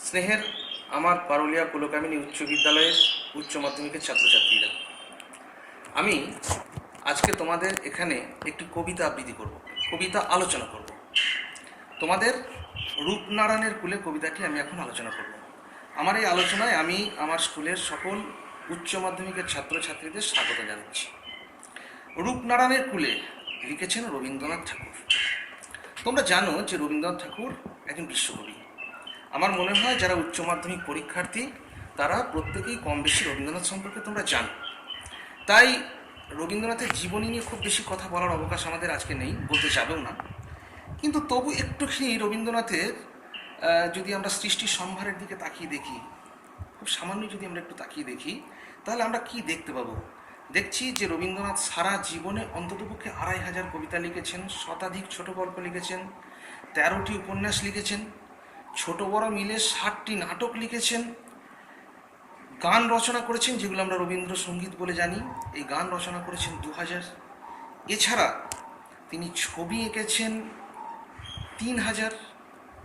স্নেহের আমার পারুলিয়া পুলকামিনী উচ্চ বিদ্যালয়ের উচ্চ মাধ্যমিকের ছাত্রছাত্রীরা, আমি আজকে তোমাদের এখানে একটি কবিতা আবৃত্তি করব, কবিতা আলোচনা করব। তোমাদের রূপনারায়ণের কুলে কবিতাটি আমি এখন আলোচনা করব। আমার এই আলোচনায় আমি আমার স্কুলের সকল উচ্চ মাধ্যমিকের ছাত্রছাত্রীদের স্বাগত জানাচ্ছি। রূপনারায়ণের কুলে লিখেছেন রবীন্দ্রনাথ ঠাকুর। তোমরা জানো যে রবীন্দ্রনাথ ঠাকুর একজন বিশ্বকবি। আমার মনে হয় যারা উচ্চ মাধ্যমিক পরীক্ষার্থী তারা প্রত্যেকেই কম বেশি রবীন্দ্রনাথ সম্পর্কে তোমরা জানো। তাই রবীন্দ্রনাথের জীবনী নিয়ে খুব বেশি কথা বলার অবকাশ আমাদের আজকে নেই, বলতে যাবেও না। কিন্তু তবু একটুখানি রবীন্দ্রনাথের যদি আমরা সৃষ্টি সম্ভারের দিকে তাকিয়ে দেখি, খুব সামান্য যদি আমরা একটু তাকিয়ে দেখি, তাহলে আমরা কি দেখতে পাবো? দেখছি যে রবীন্দ্রনাথ সারা জীবনে অন্ততপক্ষে ২৫০০ কবিতা লিখেছেন, শতাধিক ছোট গল্প লিখেছেন, ১৩টি উপন্যাস লিখেছেন, ছোট বড় মিলে ৬০টি নাটক লিখেছেন, গান রচনা করেছেন যেগুলো আমরা রবীন্দ্রসঙ্গীত বলে জানি। এই গান রচনা করেছেন ২০০০। এছাড়া তিনি ছবি এঁকেছেন ৩০০০।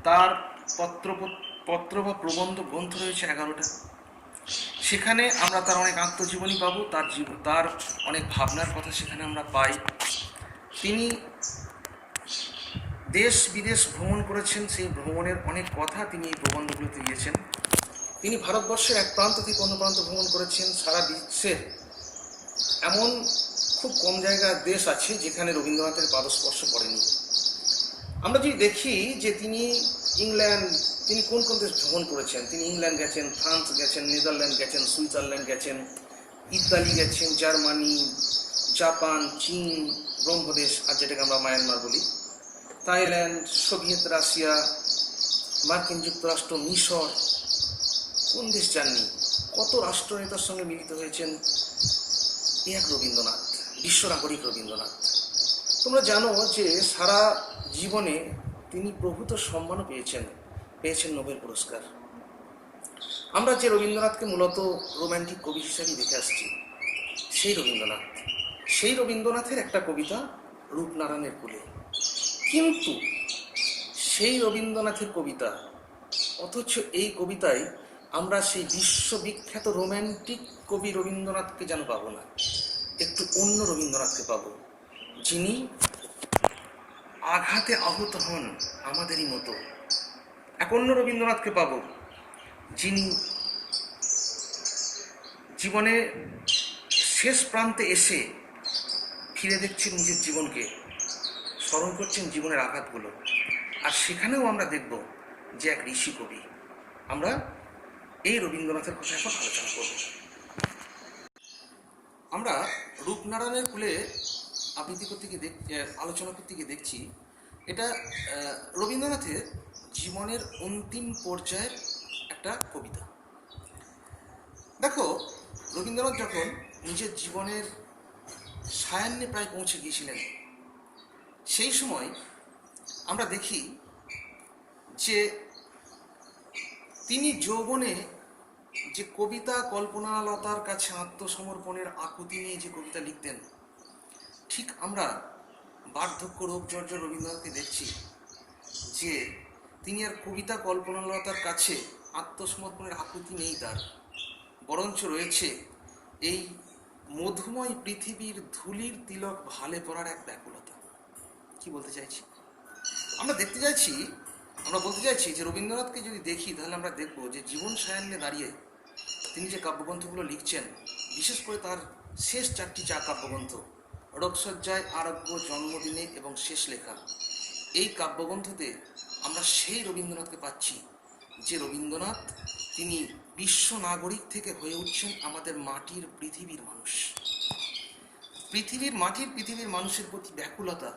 তার পত্র বা প্রবন্ধ গ্রন্থ রয়েছে ১১টা। সেখানে আমরা তার অনেক আত্মজীবনী পাবো, তার অনেক ভাবনার কথা সেখানে আমরা পাই। তিনি দেশ বিদেশ ভ্রমণ করেছেন, সেই ভ্রমণের অনেক কথা তিনি এই প্রবন্ধগুলোতে দিয়েছেন। তিনি ভারতবর্ষের এক প্রান্ত থেকে অন্য প্রান্ত ভ্রমণ করেছেন। সারা বিশ্বের এমন খুব কম জায়গার দেশ আছে যেখানে রবীন্দ্রনাথের পাদস্পর্শ পড়েনি। আমরা যদি দেখি যে তিনি কোন কোন দেশ ভ্রমণ করেছেন, তিনি ইংল্যান্ড গেছেন, ফ্রান্স গেছেন, নেদারল্যান্ড গেছেন, সুইজারল্যান্ড গেছেন, ইতালি গেছেন, জার্মানি, জাপান, চীন, ব্রহ্মদেশ আর যেটাকে আমরা মায়ানমার বলি, থাইল্যান্ড, সোভিয়েত রাশিয়া, মার্কিন যুক্তরাষ্ট্র, মিশর, কোন দেশ যাননি? কত রাষ্ট্রনেতার সঙ্গে মিলিত হয়েছেন এক রবীন্দ্রনাথ, বিশ্ব নাগরিক রবীন্দ্রনাথ। তোমরা জানো যে সারা জীবনে তিনি প্রভূত সম্মানও পেয়েছেন নোবেল পুরস্কার। আমরা যে রবীন্দ্রনাথকে মূলত রোম্যান্টিক কবি হিসাবে দেখে আসছি, সেই রবীন্দ্রনাথের একটা কবিতা রূপনারায়ণের কুলে। কিন্তু সেই রবীন্দ্রনাথের কবিতা, অথচ এই কবিতায় আমরা সেই বিশ্ববিখ্যাত রোম্যান্টিক কবি রবীন্দ্রনাথকে যেন পাবো না, একটু অন্য রবীন্দ্রনাথকে পাবো, যিনি আঘাতে আহত হন আমাদেরই মতো। এক অন্য রবীন্দ্রনাথকে পাবো, যিনি জীবনে শেষ প্রান্তে এসে ফিরে দেখছেন নিজের জীবনকে, স্মরণ করছেন জীবনের আঘাতগুলো। আর সেখানেও আমরা দেখব যে এক ঋষি কবি। আমরা এই রবীন্দ্রনাথের কথা এখন আলোচনা করব। আমরা রূপনারায়ণের কুলে আলোচনা করতে গিয়ে দেখছি এটা রবীন্দ্রনাথের জীবনের অন্তিম পর্যায়ের একটা কবিতা। দেখো, রবীন্দ্রনাথ যখন নিজের জীবনের সায়ান্নে প্রায় পৌঁছে গিয়েছিলেন, সেই সময় আমরা দেখি যে তিনি যৌবনে যে কবিতা কল্পনালতার কাছে আত্মসমর্পণের আকুতি নিয়ে যে কবিতা লিখতেন, ঠিক আমরা বার্ধক্য রোগ জর্জর রবীন্দ্রনাথকে দেখছি যে তিনি আর কবিতা কল্পনালতার কাছে আত্মসমর্পণের আকুতি নেই তার, বরঞ্চ রয়েছে এই মধুময় পৃথিবীর ধুলির তিলক ভালে পড়ার এক ব্যাকুলতা। কি বলতে চাইছি? আমরা বলতে চাইছি যে রবীন্দ্রনাথকে যদি দেখি তাহলে আমরা দেখব যে জীবন সায়ান্নে দাঁড়িয়ে তিনি যে কাব্যগ্রন্থগুলো লিখছেন, বিশেষ করে তার শেষ 4টি কাব্যগ্রন্থ, রোগশয্যায়, আরোগ্য, জন্মদিনে এবং শেষ লেখা, এই কাব্যগ্রন্থতে আমরা সেই রবীন্দ্রনাথকে পাচ্ছি যে রবীন্দ্রনাথ তিনি বিশ্ব নাগরিক থেকে হয়ে উঠছেন আমাদের মাটির পৃথিবীর মানুষ। পৃথিবীর মানুষের প্রতি ব্যাকুলতা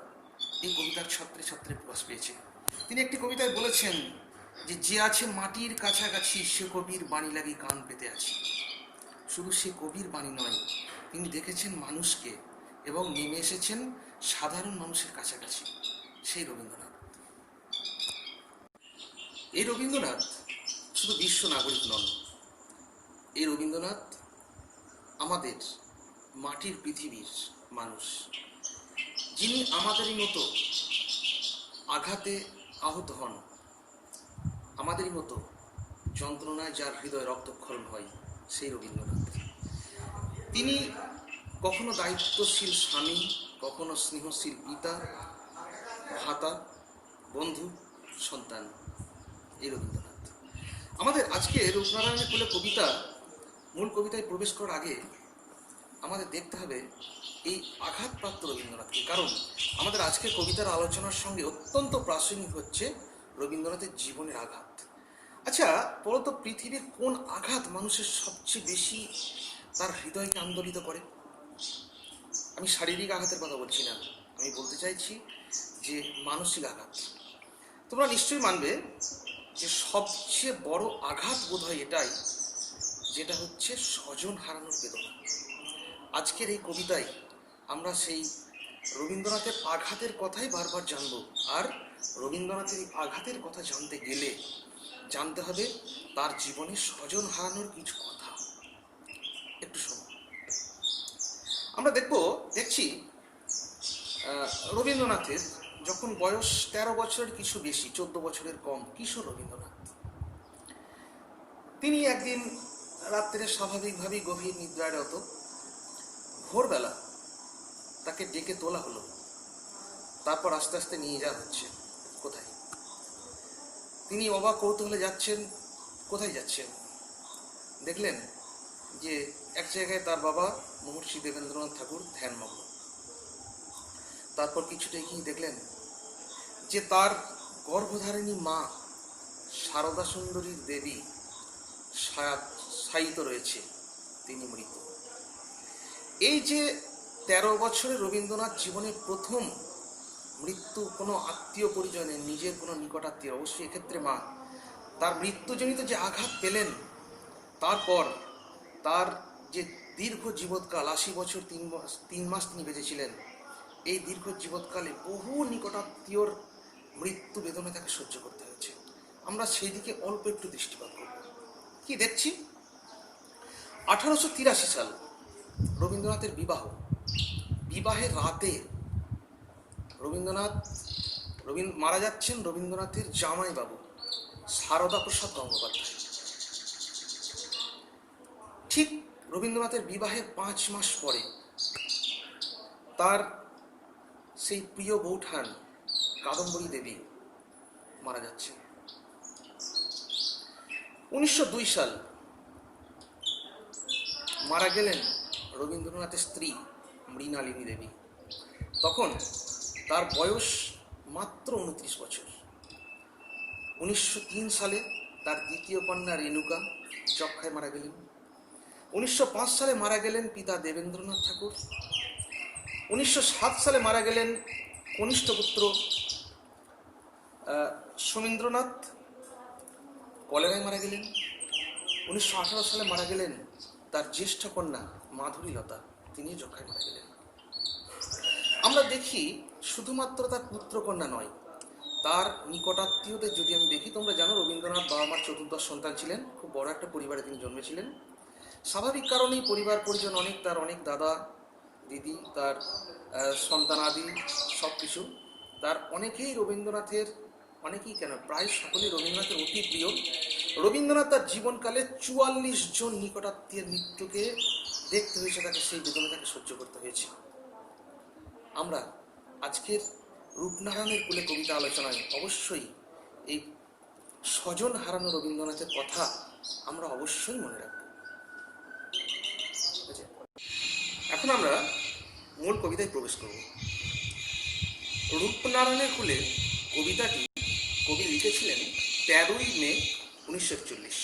এই কবিতার ছত্রে ছত্রে প্রকাশ পেয়েছে। তিনি একটি কবিতায় বলেছেন যে আছে মাটির কাছাকাছি সে কবির বাণী লাগি কান পেতে আছে। শুধু সে কবির বাণী নয়, তিনি দেখেছেন মানুষকে এবং নেমে এসেছেন সাধারণ মানুষের কাছাকাছি। সেই রবীন্দ্রনাথ। এই রবীন্দ্রনাথ শুধু বিশ্ব নাগরিক নন, এই রবীন্দ্রনাথ আমাদের মাটির পৃথিবীর মানুষ, যিনি আমাদেরই মতো আঘাতে আহত হন, আমাদেরই মতো যন্ত্রণায় যার হৃদয় রক্তক্ষরণ হয়, সেই রবীন্দ্রনাথ। তিনি কখনো দায়িত্বশীল স্বামী, কখনো স্নেহশীল পিতা, ভ্রাতা, বন্ধু, সন্তান, এই রবীন্দ্রনাথ। আমাদের আজকে রূপনারায়ণের কোলে কবিতা মূল কবিতায় প্রবেশ করার আগে আমাদের দেখতে হবে এই আঘাতপ্রাপ্ত রবীন্দ্রনাথকে। কারণ আমাদের আজকের কবিতার আলোচনার সঙ্গে অত্যন্ত প্রাসঙ্গিক হচ্ছে রবীন্দ্রনাথের জীবনের আঘাত। আচ্ছা বলতো, পৃথিবীর কোন আঘাত মানুষের সবচেয়ে বেশি তার হৃদয়কে আন্দোলিত করে? আমি শারীরিক আঘাতের কথা বলছি না, আমি বলতে চাইছি যে মানসিক আঘাত। তোমরা নিশ্চয়ই মানবে যে সবচেয়ে বড় আঘাত বোধ হয় এটাই, যেটা হচ্ছে স্বজন হারানোর বেদনা। আজকের এই কবিতায় আমরা সেই রবীন্দ্রনাথের আঘাতের কথাই বারবার জানব। আর রবীন্দ্রনাথের এই আঘাতের কথা জানতে গেলে জানতে হবে তার জীবনে স্বজন হারানোর কিছু কথা। একটু শোনো। আমরা দেখছি রবীন্দ্রনাথের যখন বয়স 13 বছরের কিছু বেশি, 14 বছরের কম, কিশোর রবীন্দ্রনাথ, তিনি একদিন রাত্রে স্বাভাবিকভাবেই গভীর নিদ্রায় রত। ভোরবেলা তাকে ডেকে তোলা হলো, তারপর আস্তে আস্তে নিয়ে যাওয়া হচ্ছে। কোথায়? তিনি অবাক কৌতূহলে যাচ্ছেন। কোথায় যাচ্ছেন? দেখলেন যে এক জায়গায় তার বাবা মহর্ষি দেবেন্দ্রনাথ ঠাকুর ধ্যানমগ্ন। তারপর কিছুটা এগিয়ে দেখলেন যে তার গর্ভধারিণী মা সারদা সুন্দরীর দেবী শায়িত রয়েছে, তিনি মৃত। এই যে 13 বছরের রবীন্দ্রনাথ জীবনের প্রথম মৃত্যু কোনো আত্মীয় পরিজনের, নিজের কোনো নিকটাত্মীয়, অবশ্যই এক্ষেত্রে মা, তার মৃত্যুজনিত যে আঘাত পেলেন, তারপর তার যে দীর্ঘ জীবৎকাল, 80 বছর 3 মাস তিনি বেঁচেছিলেন, এই দীর্ঘ জীবৎকালে বহু নিকটাত্মীয়র মৃত্যু বেদনা তাকে সহ্য করতে হয়েছে। আমরা সেই দিকে অল্প একটু দৃষ্টিপাত করব। কি দেখছি? 1883 সাল রবীন্দ্রনাথের বিবাহের রাতে মারা যাচ্ছেন রবীন্দ্রনাথের জামাইবাবু সারদা প্রসাদ গঙ্গোপাধ্যায়। ঠিক রবীন্দ্রনাথের বিবাহের 5 মাস পরে তার সেই প্রিয় বৌঠান কাদম্বরী দেবী মারা যাচ্ছে। 1902 সাল মারা গেলেন রবীন্দ্রনাথের স্ত্রী মৃণালিনী দেবী। তখন তার বয়স মাত্র 29 বছর। 1903 সালে তার দ্বিতীয় কন্যা রেণুকা যক্ষায় মারা গেলেন। 1905 সালে মারা গেলেন পিতা দেবেন্দ্রনাথ ঠাকুর। 1907 সালে মারা গেলেন কনিষ্ঠ পুত্র সমীন্দ্রনাথ, কলেরায় মারা গেলেন। 1918 সালে মারা গেলেন তার জ্যেষ্ঠ কন্যা মাধুরীলতা, তিনি যক্ষায় মারা গেলেন। আমরা দেখি শুধুমাত্র তার পুত্রকন্যা নয়, তার নিকটাত্মীয়দের যদি আমি দেখি, তোমরা জানো রবীন্দ্রনাথ বাবা মার চতুর্দশ সন্তান ছিলেন, খুব বড় একটা পরিবারে তিনি জন্মেছিলেন। স্বাভাবিক কারণেই পরিবার পরিজন অনেক, তার অনেক দাদা দিদি, তার সন্তানাদি সব কিছু, তার অনেকেই প্রায় সকলেই রবীন্দ্রনাথের অতি প্রিয়। রবীন্দ্রনাথ তার জীবনকালে 44 জন নিকটাত্মীয়ের মৃত্যুকে দেখতে হয়েছে, তাকে সেই বেদনা তাকে সহ্য করতে হয়েছে। আমরা আজকের রূপনারায়ণের কোলে কবিতা আলোচনায় অবশ্যই এই স্বজন হারানো রবীন্দ্রনাথের কথা আমরা অবশ্যই মনে রাখব। এখন আমরা মূল কবিতায় প্রবেশ করব। রূপনারায়ণের কোলে কবিতাটি কবি লিখেছিলেন 13ই মে 1941।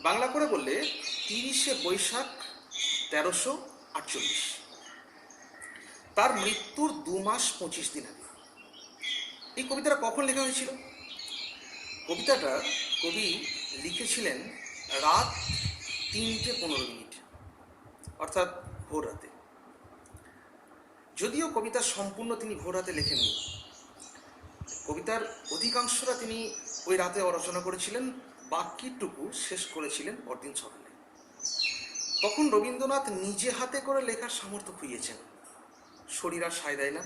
বাংলা করে বললে 30শে বৈশাখ 1348। তার মৃত্যুর 2 মাস 25 দিন আগে। এই কবিতাটা কখন লেখা হয়েছিল? কবিতাটা কবি লিখেছিলেন রাত 3:15, অর্থাৎ ভোর রাতে। যদিও কবিতা সম্পূর্ণ তিনি ভোর রাতে লেখেননি, কবিতার অধিকাংশটা তিনি ওই রাতে রচনা করেছিলেন, বাকিটুকু শেষ করেছিলেন পরদিন সকালে। তখন রবীন্দ্রনাথ নিজে হাতে করে লেখার সামর্থ্য খুইয়েছেন, শরীর আর সায় দেয় না।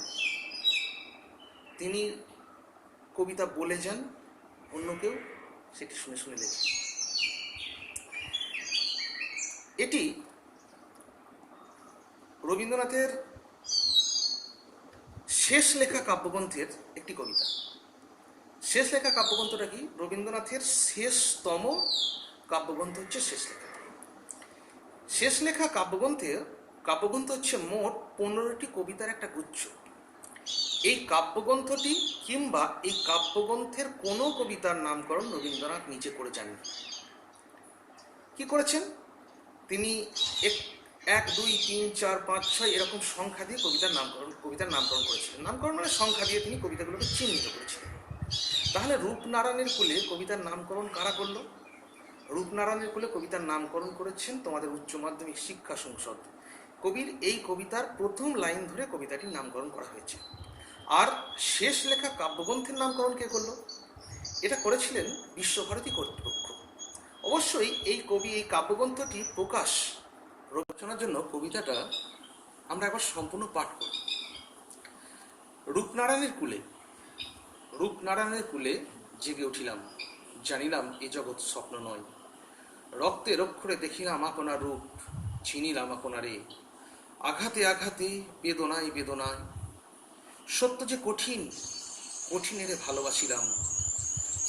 তিনি কবিতা বলে যান, অন্য কেউ সেটি শুনে শুনে লেখেন। এটি রবীন্দ্রনাথের শেষ লেখা কাব্যগ্রন্থের একটি কবিতা। শেষ লেখা কাব্যগ্রন্থটা কি? রবীন্দ্রনাথের শেষতম কাব্যগ্রন্থ হচ্ছে শেষ লেখা। শেষ লেখা কাব্যগ্রন্থ হচ্ছে মোট 15টি কবিতার একটা গুচ্ছ। এই কাব্যগ্রন্থটি কিংবা এই কাব্যগ্রন্থের কোনো কবিতার নামকরণ রবীন্দ্রনাথ নিজে করে যাননি। কি করেছেন? তিনি 1, 2, 3, 4, 5, 6 এরকম সংখ্যা দিয়ে কবিতার নামকরণ করেছিলেন। নামকরণ মানে সংখ্যা দিয়ে তিনি কবিতাগুলোকে চিহ্নিত করেছিলেন। তাহলে রূপনারায়ণের কুলে কবিতার নামকরণ কারা করল? রূপনারায়ণের কুলে কবিতার নামকরণ করেছেন তোমাদের উচ্চ মাধ্যমিক শিক্ষা সংসদ। কবির এই কবিতার প্রথম লাইন ধরে কবিতাটির নামকরণ করা হয়েছে। আর শেষ লেখা কাব্যগ্রন্থের নামকরণ কে করল? এটা করেছিলেন বিশ্বভারতী কর্তৃপক্ষ। অবশ্যই এই কাব্যগ্রন্থটি প্রকাশ রচনার জন্য কবিতাটা আমরা একবার সম্পূর্ণ পাঠ করি। রূপনারায়ণের কুলে জেগে উঠিলাম, জানিলাম এ জগৎ স্বপ্ন নয়। রক্তে রক্ষরে দেখিলাম আপনার রূপ, চিনিলাম আপনারে। আঘাতে আঘাতে বেদনায় বেদনায় সত্য যে কঠিনেরে ভালোবাসিলাম।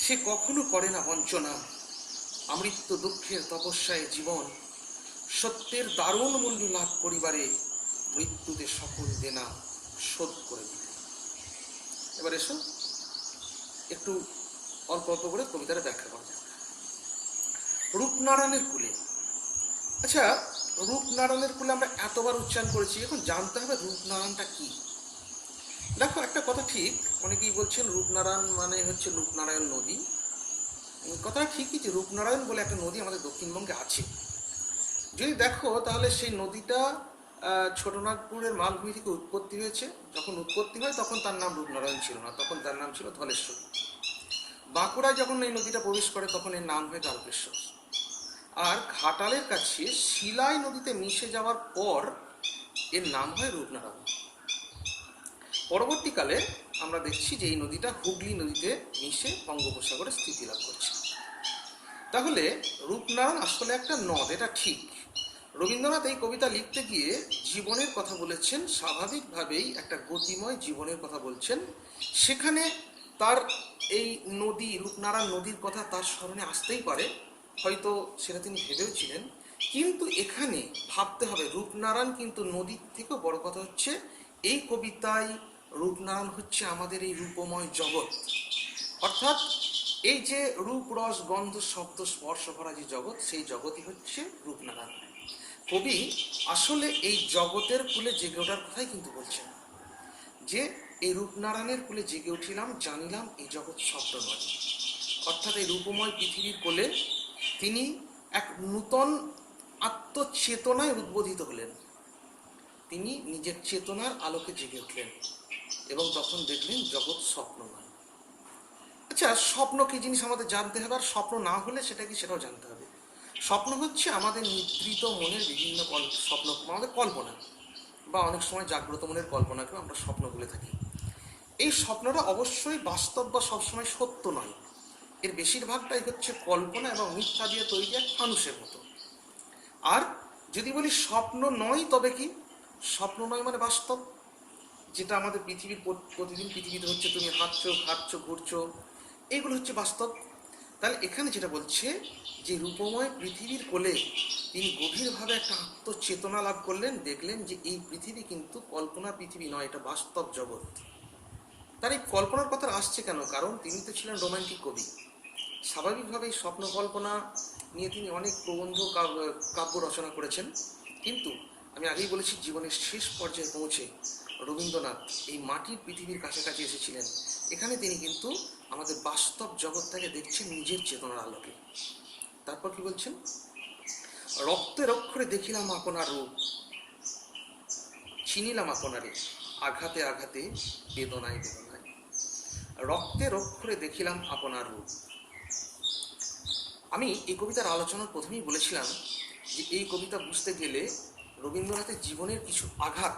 সে কখনো করে না বঞ্চনা, আমৃত্য দুঃখের তপস্যায় জীবন। সত্যের দারুণ মূল্য লাভ করিবারে মৃত্যুতে সকল দেনা শোধ করে দিতে। এবার এসো একটু অল্প অল্প করে কবিতাটা ব্যাখ্যা করা যাক। রূপনারায়ণের কুলে, আচ্ছা রূপনারায়ণের কুলে আমরা এতবার উচ্চারণ করেছি, এখন জানতে হবে রূপনারায়ণটা কি। দেখো একটা কথা ঠিক, অনেকেই বলছেন রূপনারায়ণ মানে হচ্ছে রূপনারায়ণ নদী। কথাটা ঠিকই যে রূপনারায়ণ বলে একটা নদী আমাদের দক্ষিণবঙ্গে আছে। যদি দেখো তাহলে সেই নদীটা ছোটনাগপুরের মালভূমি থেকে উৎপত্তি হয়েছে। যখন উৎপত্তি হয় তখন তার নাম রূপনারায়ণ ছিল না, তখন তার নাম ছিল ধলেশ্বর। বাঁকুড়ায় যখন এই নদীটা প্রবেশ করে তখন এর নাম হয় তারকেশ্বর। আর ঘাটালের কাছে শিলাই নদীতে মিশে যাওয়ার পর এর নাম হয় রূপনারায়ণ। পরবর্তীকালে আমরা দেখছি যে এই নদীটা হুগলি নদীতে মিশে বঙ্গোপসাগরে স্থিতি লাভ করছে। তাহলে রূপনারায়ণ আসলে একটা নদ, এটা ঠিক। রবীন্দ্রনাথ এই কবিতা লিখতে গিয়ে জীবনের কথা বলেছেন, স্বাভাবিকভাবেই একটা গতিময় জীবনের কথা বলছেন। সেখানে তার এই নদী, রূপনারায়ণ নদীর কথা তার স্মরণে আসতেই পারে, হয়তো সেটা তিনি ভেবেও ছিলেন। কিন্তু এখানে ভাবতে হবে রূপনারায়ণ কিন্তু নদীর থেকেও বড় কথা হচ্ছে এই কবিতায় রূপনারায়ণ হচ্ছে আমাদের এই রূপময় জগৎ। অর্থাৎ এই যে রূপ রস গন্ধ শব্দ স্পর্শ ভরা যে জগৎ, সেই জগৎই হচ্ছে রূপনারায়ণ। কবি আসলে এই জগতের কুলে জেগে ওঠার কথাই কিন্তু বলছেন, যে এই রূপনারায়ণের কুলে জেগে উঠিলাম, জানিলাম এই জগৎ স্বপ্ন নয়। অর্থাৎ এই রূপময় পৃথিবীর কোলে তিনি এক নূতন আত্মচেতনায় উদ্বোধিত হলেন। তিনি নিজের চেতনার আলোকে জেগে উঠলেন এবং তখন দেখলেন জগৎ স্বপ্ন নয়। আচ্ছা, স্বপ্ন কি জিনিস আমাদের জানতে হবে, আর স্বপ্ন না হলে সেটা কি সেটাও জানতে হবে। স্বপ্ন হচ্ছে আমাদের নিদ্রিত মনের বিভিন্ন স্বপ্ন, আমাদের কল্পনা, বা অনেক সময় জাগ্রত মনের কল্পনাকেও আমরা স্বপ্ন বলে থাকি। এই স্বপ্নটা অবশ্যই বাস্তব বা সবসময় সত্য নয়, এর বেশিরভাগটাই হচ্ছে কল্পনা এবং মিথ্যা দিয়ে তৈরি এক মানুষের মতো। আর যদি বলি স্বপ্ন নয়, তবে কি? স্বপ্ন নয় মানে বাস্তব, যেটা আমাদের পৃথিবীর প্রতিদিন পৃথিবীতে হচ্ছে, তুমি হাঁটছো, খাচ্ছো, ঘুরছো, এইগুলো হচ্ছে বাস্তব। তাহলে এখানে যেটা বলছে যে রূপময় পৃথিবীর কোলে তিনি গভীরভাবে একটা আত্মচেতনা লাভ করলেন, দেখলেন যে এই পৃথিবী কিন্তু কল্পনা পৃথিবী নয়, এটা বাস্তব জগৎ। তার এই কল্পনার কথা আসছে কেন? কারণ তিনি তো ছিলেন রোমান্টিক কবি। স্বাভাবিকভাবেই স্বপ্ন কল্পনা নিয়ে তিনি অনেক প্রবন্ধ কাব্য রচনা করেছেন। কিন্তু আমি আগেই বলেছি, জীবনের শেষ পর্যায়ে পৌঁছে রবীন্দ্রনাথ এই মাটির পৃথিবীর কাছাকাছি এসেছিলেন। এখানে তিনি কিন্তু আমাদের বাস্তব জগৎটাকে দেখছেন নিজের চেতনার আলোকে। তারপর কি বলছেন? রক্তের অক্ষরে দেখিলাম আপনার রূপ, চিনিলাম আপনারে। আঘাতে আঘাতে বেদনায় বেদনায় রক্তের অক্ষরে দেখিলাম আপনার রূপ। আমি এই কবিতার আলোচনার প্রথমেই বলেছিলাম যে এই কবিতা বুঝতে গেলে রবীন্দ্রনাথের জীবনের কিছু আঘাত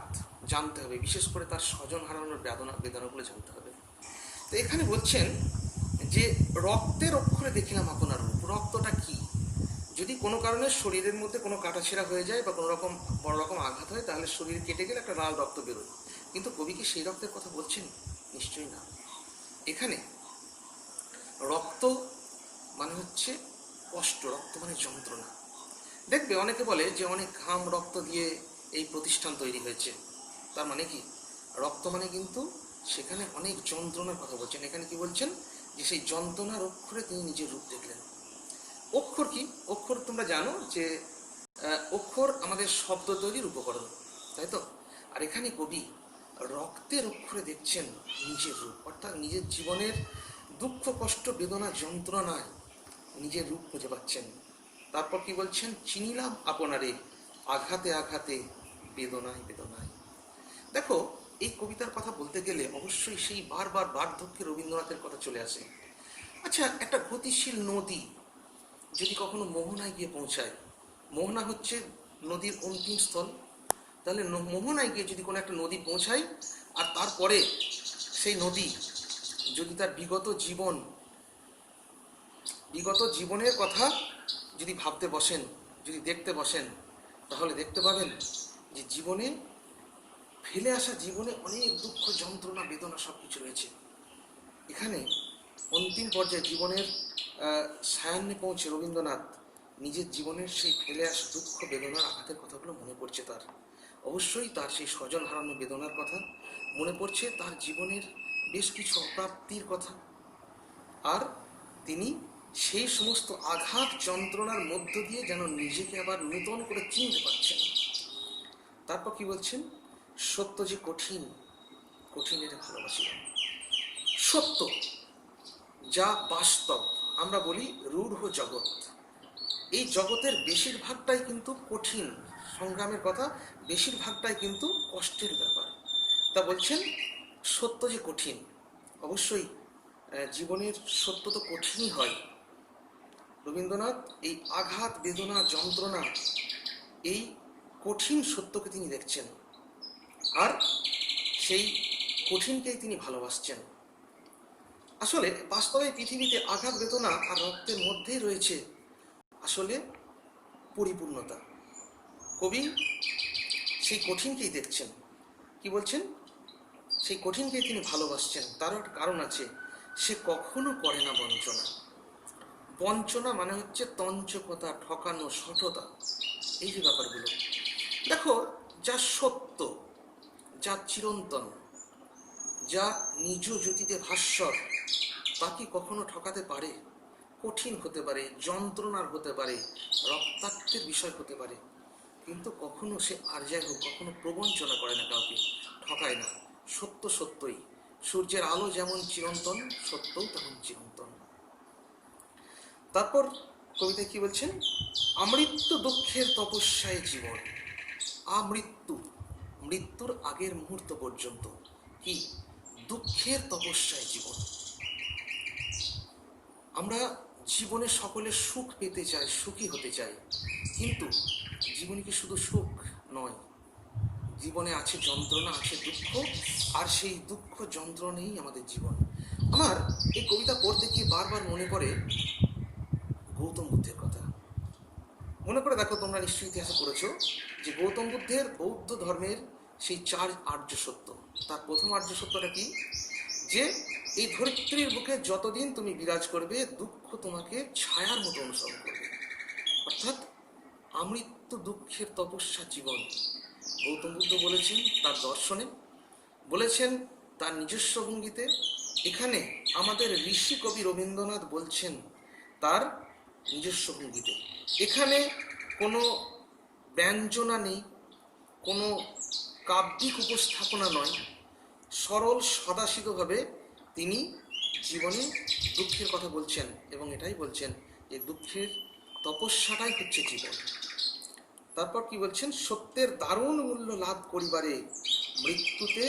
জানতে হবে, বিশেষ করে তার স্বজন হারানোর বেদনাগুলো জানতে হবে। তো এখানে বলছেন যে রক্তের অক্ষরে দেখিলাম আপনার রূপ। রক্তটা কি? যদি কোনো কারণে শরীরের মধ্যে কোনো কাটাছেঁড়া হয়ে যায় বা কোনো রকম বড় রকম আঘাত হয়, তাহলে শরীর কেটে গেলে একটা লাল রক্ত বেরোয়। কিন্তু কবি কি সেই রক্তের কথা বলছেন? নিশ্চয়ই না। এখানে রক্ত মানে হচ্ছে কষ্ট, রক্ত মানে যন্ত্রণা। দেখবে অনেকে বলে যে অনেক ঘাম রক্ত দিয়ে এই প্রতিষ্ঠান তৈরি হয়েছে। তার মানে কি? রক্ত মানে কিন্তু সেখানে অনেক যন্ত্রণার কথা বলছেন। এখানে কি বলছেন? যে সেই যন্ত্রণার অক্ষরে তিনি নিজের রূপ দেখলেন। অক্ষর কি? অক্ষর তোমরা জানো যে অক্ষর আমাদের শব্দ তৈরির উপকরণ, তাই তো? আর এখানে কবি রক্তের অক্ষরে দেখছেন নিজের রূপ, অর্থাৎ নিজের জীবনের দুঃখ কষ্ট বেদনা যন্ত্রণায় নিজের রূপ খুঁজে পাচ্ছেন। তারপর কি বলছেন? চিনিলাম আপনারে আঘাতে আঘাতে বেদনায় বেদনায়। দেখো, এই কবিতার কথা বলতে গেলে অবশ্যই সেই বারবার বার্ধক্যে রবীন্দ্রনাথের কথা চলে আসে। আচ্ছা, একটা গতিশীল নদী যদি কখনো মোহনায় গিয়ে পৌঁছায়, মোহনা হচ্ছে নদীর অন্তিম স্থল, তাহলে মোহনায় গিয়ে যদি কোনো একটা নদী পৌঁছায় আর তারপরে সেই নদী যদি তার বিগত জীবনের কথা যদি ভাবতে বসেন, যদি দেখতে বসেন, তাহলে দেখতে পাবেন যে জীবনে ফেলে আসা জীবনে অনেক দুঃখ যন্ত্রণা বেদনা সব কিছু রয়েছে। এখানে অন্তিম পর্যায়ে জীবনের সায়ান্নে পৌঁছে রবীন্দ্রনাথ নিজের জীবনের সেই ফেলে আসা দুঃখ বেদনার আঘাতের কথাগুলো মনে পড়ছে তার। অবশ্যই তার সেই স্বজন হারানো বেদনার কথা মনে পড়ছে, তার জীবনের বেশ কিছু অপ্রাপ্তির কথা। আর তিনি সেই সমস্ত আঘাত যন্ত্রণার মধ্য দিয়ে যেন নিজেকে আবার নূতন করে চিনতে পারছেন। তারপর কি বলছেন? সত্য যে কঠিন, কঠিনের ভালোবাসি। সত্য যা বাস্তব, আমরা বলি রূঢ় জগৎ, এই জগতের বেশিরভাগটাই কিন্তু কঠিন, সংগ্রামের কথা, বেশিরভাগটাই কিন্তু কষ্টের ব্যাপার। তা বলছেন সত্য যে কঠিন, অবশ্যই জীবনের সত্য তো কঠিনই হয়। রবীন্দ্রনাথ এই আঘাত বেদনা যন্ত্রণা এই কঠিন সত্যকে তিনি দেখছেন, আর সেই কঠিনকেই তিনি ভালোবাসছেন। আসলে বাস্তবে পৃথিবীতে আঘাত বেদনা আর রক্তের মধ্যেই রয়েছে আসলে পরিপূর্ণতা। কবি সেই কঠিনকেই দেখছেন। কি বলছেন? সেই কঠিনকেই তিনি ভালোবাসছেন। তারও একটা কারণ আছে, সে কখনো করে না বঞ্চনা। বঞ্চনা মানে হচ্ছে তঞ্চকতা, ঠকানো, সঠতা, এই যে ব্যাপারগুলো। দেখো, যা সত্য, যা চিরন্তন, যা নিজ জ্যোতিতে ভাস্বর, তা কি কখনো ঠকাতে পারে? কঠিন হতে পারে, যন্ত্রণার হতে পারে, রক্তাক্তের বিষয় হতে পারে, কিন্তু কখনো সে আর যাই হোক কখনো প্রবঞ্চনা করে না, কাউকে ঠকায় না। সত্য সত্যই, সূর্যের আলো যেমন চিরন্তন, সত্যও তেমন চিরন্তন। তারপর কবিতায় কি বলছেন? আমৃত্যু দুঃখের তপস্যায় জীবন। আমৃত্যু, মৃত্যুর আগের মুহূর্ত পর্যন্ত কি দুঃখের তপস্যায় জীবন। আমরা জীবনে সকলে সুখ পেতে চাই, সুখী হতে চাই, কিন্তু জীবনে কি শুধু সুখ নয়, জীবনে আছে যন্ত্রণা, আছে দুঃখ, আর সেই দুঃখ যন্ত্রণাই আমাদের জীবন। আমার এই কবিতা পড়তে গিয়ে বারবার মনে পড়ে গৌতম বুদ্ধের কথা। মনে করে দেখো, তোমরা নিশ্চয়ই ইতিহাসে পড়েছো যে গৌতম বুদ্ধের বৌদ্ধ ধর্মের সেই 4 আর্য সত্য, তার প্রথম আর্য সত্যটা কি? যে এই ধরিত্রীর বুকে যতদিন তুমি বিরাজ করবে, দুঃখ তোমাকে ছায়ার মতো অনুসরণ করবে। অর্থাৎ আমৃত্যু দুঃখের তপস্যা জীবন। গৌতম বুদ্ধ বলেছেন তার দর্শনে, বলেছেন তার নিজস্ব ভঙ্গিতে। এখানে আমাদের ঋষি কবি রবীন্দ্রনাথ বলছেন তার নিজস্ব ভঙ্গিতে। এখানে কোনো ব্যঞ্জনা নেই, কোনো কাব্যিক উপস্থাপনা নয়, সরল সদাসিধভাবে তিনি জীবনে দুঃখের কথা বলছেন, এবং এটাই বলছেন যে দুঃখের তপস্যাটাই হচ্ছে জীবন। তারপর কি বলছেন? সত্যের দারুণ মূল্য লাভ করিবারে, মৃত্যুতে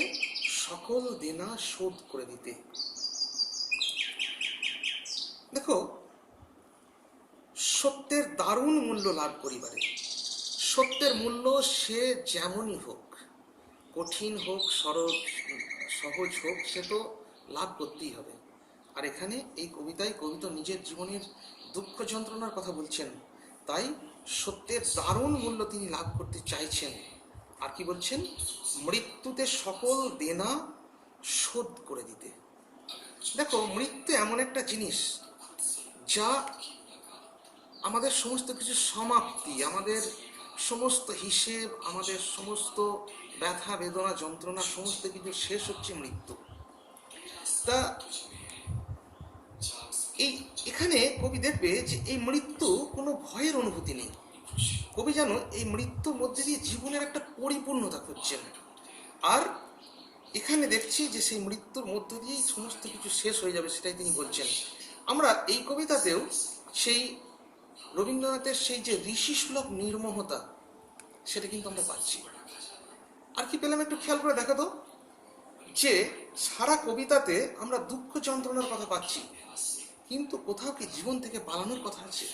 সকল দেনা শোধ করে দিতে। দেখো, সত্যের দারুণ মূল্য লাভ করিবারে, সত্যের মূল্য সে যেমনই হোক, কঠিন হোক, সহজ হোক, সে তো লাভ করতেই হবে। আর এখানে এই কবিতায় কবি তো নিজের জীবনের দুঃখ যন্ত্রণার কথা বলছেন, তাই সত্যের দারুণ মূল্য তিনি লাভ করতে চাইছেন। আর কি বলছেন? মৃত্যুতে সকল দেনা শোধ করে দিতে। দেখো, মৃত্যু এমন একটা জিনিস যা আমাদের সমস্ত কিছু সমাপ্তি, আমাদের সমস্ত হিসেব, আমাদের সমস্ত ব্যথা বেদনা যন্ত্রণা সমস্ত কিছু শেষ হচ্ছে মৃত্যু। তা এখানে কবি দেখবে যে এই মৃত্যু কোনো ভয়ের অনুভূতি নেই। কবি যেন এই মৃত্যুর মধ্যে দিয়ে জীবনের একটা পরিপূর্ণতা খুঁজছেন। আর এখানে দেখছি যে সেই মৃত্যুর মধ্য দিয়েই সমস্ত কিছু শেষ হয়ে যাবে, সেটাই তিনি বলছেন। আমরা এই কবিতাতেও সেই রবীন্দ্রনাথের সেই যে ঋষিসুলভ নির্মোহতা, সেটা কিন্তু আমরা পাচ্ছি। আর কি পেলাম একটু খেয়াল করে দেখো তো, যে সারা কবিতাতে আমরা দুঃখ যন্ত্রণার কথা পাচ্ছি, কিন্তু কোথাও কি জীবন থেকে পালানোর কথা আছে?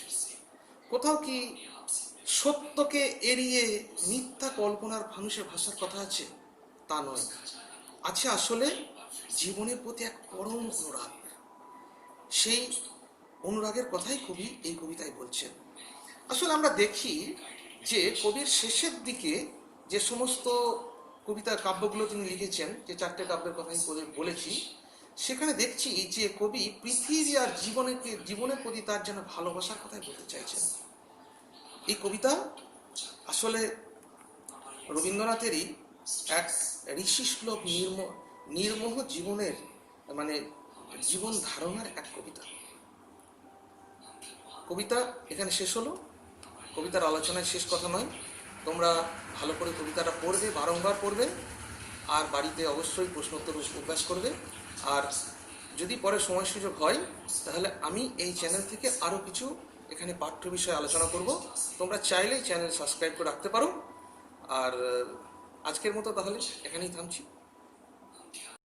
কোথাও কি সত্যকে এড়িয়ে মিথ্যা কল্পনার মানুষের ভাষার কথা আছে? তা নয়, আছে আসলে জীবনের প্রতি এক পরম অনুরাগ। সেই অনুরাগের কথাই কবি এই কবিতায় বলছেন। আসলে আমরা দেখি যে কবির শেষের দিকে যে সমস্ত কবিতা কাব্যগুলো তিনি লিখেছেন, যে 4টে কাব্যের কথাই বলেছি, সেখানে দেখছি যে কবি পৃথিবী আর জীবনের প্রতি তার যেন ভালোবাসার কথাই বলতে চাইছেন। এই কবিতা আসলে রবীন্দ্রনাথেরই এক ঋষিসুলভ নির্মোহ জীবনের মানে জীবন ধারণার এক কবিতা। কবিতা এখানে শেষ হলো। কবিতার আলোচনায় শেষ কথা নয়, তোমরা ভালো করে কবিতাটা পড়বে, বারংবার পড়বে, আর বাড়িতে অবশ্যই প্রশ্নোত্তর অভ্যাস করবে। আর যদি পরে সময় সুযোগ হয় তাহলে আমি এই চ্যানেল থেকে আরও কিছু এখানে পাঠ্য বিষয়ে আলোচনা করব। তোমরা চাইলেই চ্যানেল সাবস্ক্রাইব করে রাখতে পারো। আর আজকের মতো তাহলে এখানেই থামছি।